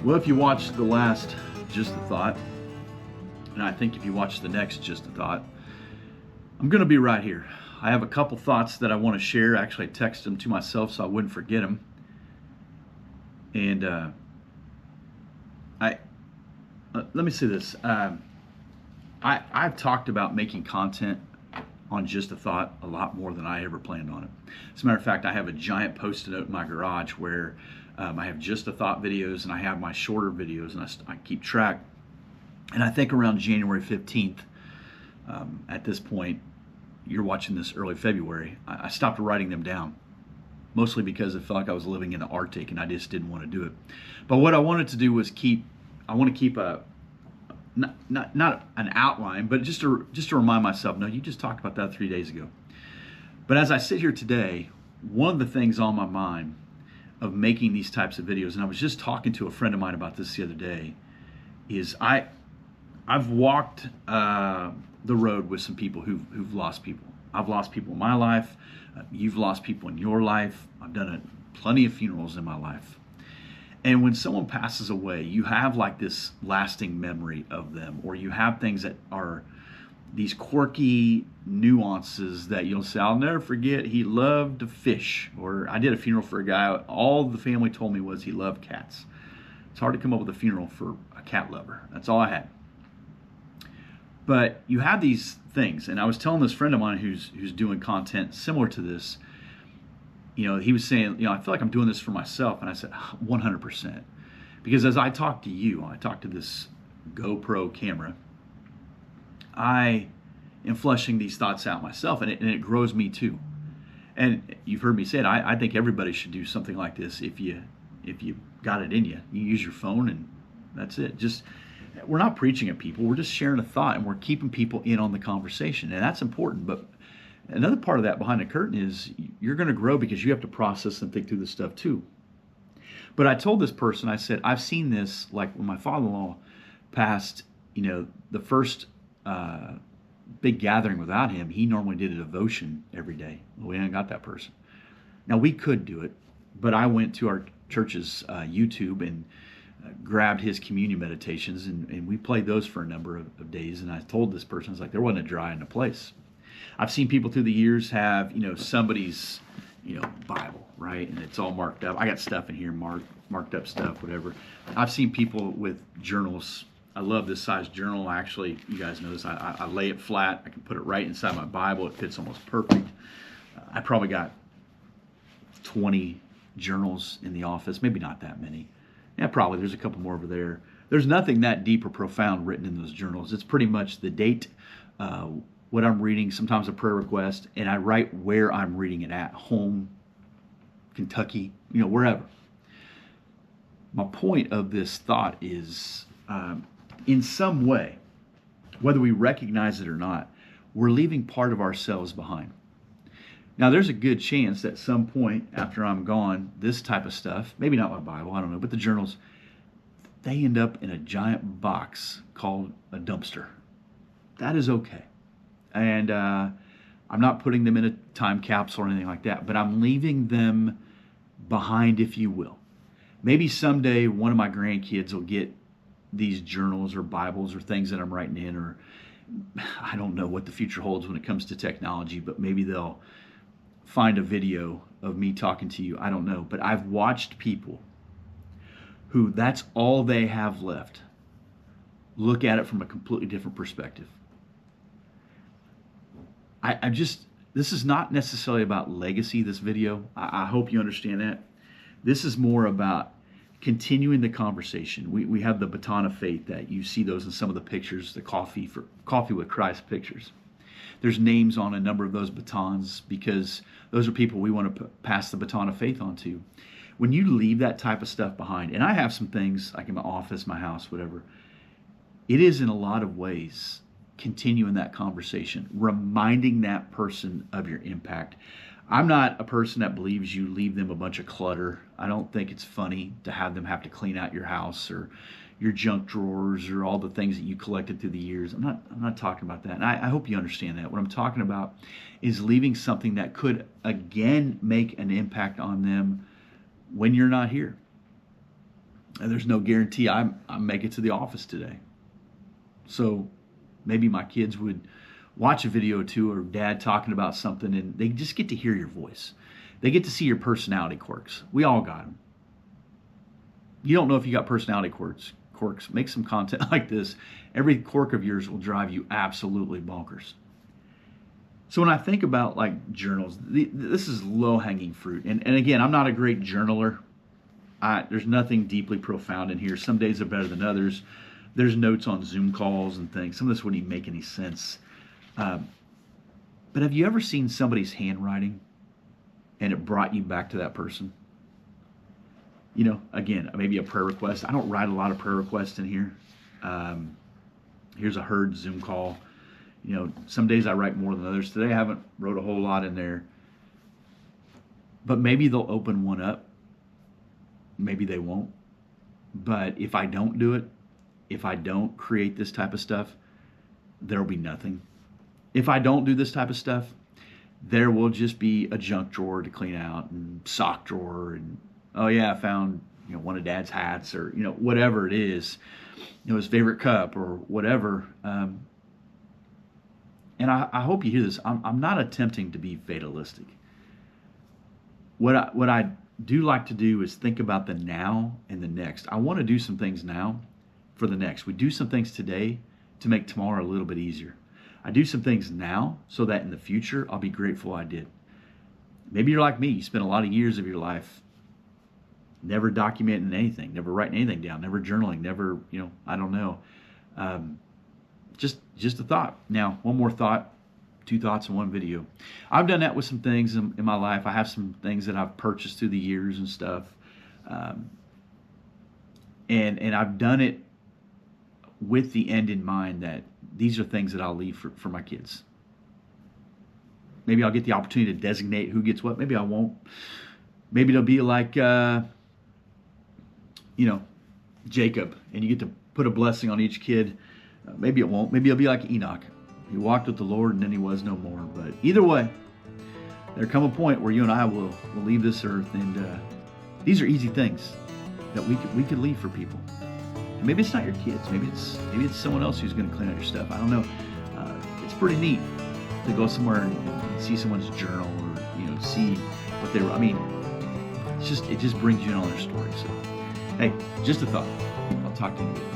Well, if you watched the last Just a Thought, and I think if you watch the next Just a Thought, I'm going to be right here. I have a couple thoughts that I want to share. Actually, I texted them to myself so I wouldn't forget them. And let me say this. I've talked about making content on Just a Thought a lot more than I ever planned on it. As a matter of fact, I have a giant post-it note in my garage where I have Just a Thought videos and I have my shorter videos, and I keep track. And I think around January 15th, at this point, you're watching this early February, I stopped writing them down, mostly because I felt like I was living in the Arctic and I just didn't want to do it. But what I wanted to do was I want to keep a, not an outline, but just to remind myself, no, you just talked about that 3 days ago. But as I sit here today, one of the things on my mind of making these types of videos, and I was just talking to a friend of mine about this the other day, is I've walked the road with some people who've lost people. I've lost people in my life. You've lost people in your life. I've done plenty of funerals in my life. And when someone passes away, you have like this lasting memory of them, or you have things that are these quirky nuances that you'll say, I'll never forget, he loved to fish. Or I did a funeral for a guy, all the family told me was he loved cats. It's hard to come up with a funeral for a cat lover. That's all I had. But you have these things, and I was telling this friend of mine who's doing content similar to this, he was saying, I feel like I'm doing this for myself. And I said, 100%. Because as I talk to you, I talk to this GoPro camera, I am fleshing these thoughts out myself, and it grows me too. And you've heard me say it, I think everybody should do something like this if you got it in you. You use your phone and that's it. We're not preaching at people, we're just sharing a thought, and we're keeping people in on the conversation, and that's important. But another part of that behind the curtain is you're going to grow because you have to process and think through this stuff too. But I told this person, I said, I've seen this, like when my father-in-law passed, the first big gathering without him, he normally did a devotion every day. Well, we hadn't got that person. Now, we could do it, but I went to our church's YouTube and grabbed his communion meditations, and we played those for a number of days. And I told this person, I was like, there wasn't a dry in the place. I've seen people through the years have, somebody's, Bible, right? And it's all marked up. I got stuff in here, marked up stuff, whatever. I've seen people with journals. I love this size journal. Actually, you guys know this. I lay it flat. I can put it right inside my Bible. It fits almost perfect. I probably got 20 journals in the office. Maybe not that many. Yeah, probably. There's a couple more over there. There's nothing that deep or profound written in those journals. It's pretty much the date, what I'm reading, sometimes a prayer request, and I write where I'm reading it at home, Kentucky, wherever. My point of this thought is, in some way, whether we recognize it or not, we're leaving part of ourselves behind. Now, there's a good chance that at some point after I'm gone, this type of stuff, maybe not my Bible, I don't know, but the journals, they end up in a giant box called a dumpster. That is okay. And I'm not putting them in a time capsule or anything like that, but I'm leaving them behind, if you will. Maybe someday one of my grandkids will get these journals or Bibles or things that I'm writing in, or I don't know what the future holds when it comes to technology, but maybe they'll find a video of me talking to you. I don't know. But I've watched people who that's all they have left look at it from a completely different perspective. This is not necessarily about legacy, this video. I hope you understand that. This is more about continuing the conversation. We have the baton of faith that you see those in some of the pictures, the coffee with Christ pictures. There's names on a number of those batons because those are people we want to pass the baton of faith on to. When you leave that type of stuff behind, and I have some things like in my office, my house, whatever, it is in a lot of ways continuing that conversation, reminding that person of your impact. I'm not a person that believes you leave them a bunch of clutter. I don't think it's funny to have them have to clean out your house or your junk drawers or all the things that you collected through the years. I'm not talking about that. And I hope you understand that. What I'm talking about is leaving something that could again make an impact on them when you're not here. And there's no guarantee I make it to the office today. So maybe my kids would watch a video or two or dad talking about something, and they just get to hear your voice. They get to see your personality quirks. We all got them. You don't know if you got personality quirks. Make some content like this. Every quirk of yours will drive you absolutely bonkers. So when I think about like journals, this is low-hanging fruit. And again, I'm not a great journaler. There's nothing deeply profound in here. Some days are better than others. There's notes on Zoom calls and things. Some of this wouldn't even make any sense. But have you ever seen somebody's handwriting and it brought you back to that person? You know, again, maybe a prayer request. I don't write a lot of prayer requests in here. Here's a heard Zoom call. You know, some days I write more than others. Today I haven't wrote a whole lot in there. But maybe they'll open one up. Maybe they won't. But if I don't do it, if I don't create this type of stuff, there'll be nothing. If I don't do this type of stuff, there will just be a junk drawer to clean out and sock drawer and, oh yeah, I found, you know, one of Dad's hats, or, you know, whatever it is, you know, his favorite cup or whatever. And I hope you hear this. I'm not attempting to be fatalistic. What I do like to do is think about the now and the next. I want to do some things now for the next. We do some things today to make tomorrow a little bit easier. I do some things now so that in the future I'll be grateful I did. Maybe you're like me. You spent a lot of years of your life never documenting anything, never writing anything down, never journaling, never, you know, I don't know. Just a thought. Now, one more thought, 2 thoughts in one video. I've done that with some things in my life. I have some things that I've purchased through the years and stuff. And I've done it with the end in mind that these are things that I'll leave for my kids. Maybe I'll get the opportunity to designate who gets what. Maybe I won't. Maybe it'll be like, you know, Jacob, and you get to put a blessing on each kid. Maybe it won't. Maybe it'll be like Enoch. He walked with the Lord and then he was no more. But either way, there'll come a point where you and I will leave this earth, and these are easy things that we could leave for people. And maybe it's not your kids. Maybe it's someone else who's going to clean out your stuff. I don't know. It's pretty neat to go somewhere and see someone's journal, or, you know, see what they were. I mean, it just brings you in on their story. So, hey, just a thought. I'll talk to you later.